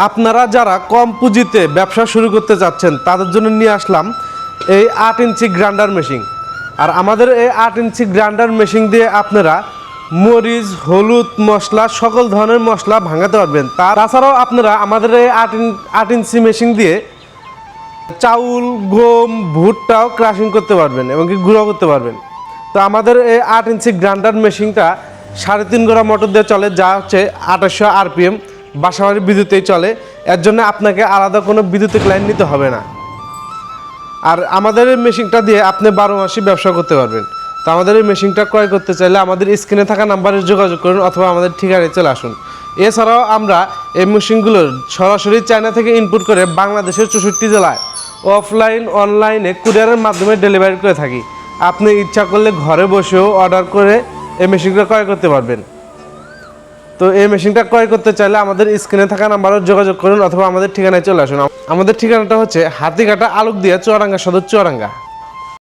আপনারা যারা কম পুঁজিতে ব্যবসা শুরু করতে চাচ্ছেন তাদের জন্য নিয়ে আসলাম এই 8 ইঞ্চি গ্রাইন্ডার মেশিন। আর আমাদের এই 8 ইঞ্চি গ্রাইন্ডার মেশিন দিয়ে আপনারা মরিচ, হলুদ, মশলা সকল ধরনের মশলা ভাঙাতে পারবেন। তাছাড়াও আপনারা আমাদের এই 8 ইঞ্চি মেশিন দিয়ে চাউল, গম, ভুট্টাও ক্রাশিং করতে পারবেন এবং কি গুঁড়ো করতে পারবেন। তো আমাদের এই 8 ইঞ্চি গ্রাইন্ডার মেশিনটা 3.5 গোড়া মোটর দিয়ে চলে, যা হচ্ছে 2800 RPM, বাসাবাড়ি বিদ্যুতেই চলে। এর জন্য আপনাকে আলাদা কোনো বিদ্যুতিক লাইন নিতে হবে না। আর আমাদের এই মেশিনটা দিয়ে আপনি 12 মাসই ব্যবসা করতে পারবেন। তো আমাদের এই মেশিনটা ক্রয় করতে চাইলে আমাদের স্ক্রিনে থাকা নাম্বারে যোগাযোগ করুন অথবা আমাদের ঠিকানায় চলে আসুন। এছাড়াও আমরা এই মেশিনগুলো সরাসরি চায়না থেকে ইনপুট করে বাংলাদেশের 64 জেলায় অফলাইন, অনলাইনে কুরিয়ারের মাধ্যমে ডেলিভারি করে থাকি। আপনি ইচ্ছা করলে ঘরে বসেও অর্ডার করে এই মেশিনটা ক্রয় করতে পারবেন। তো এই মেশিনটা ক্রয় করতে চাইলে আমাদের স্ক্রিনে থাকা নাম্বারে যোগাযোগ করুন অথবা আমাদের ঠিকানায় চলে আসুন। আমাদের ঠিকানাটা হচ্ছে হাতিঘাটা, আলুকদিয়া, চুয়াডাঙ্গা সদর, চুয়াডাঙ্গা।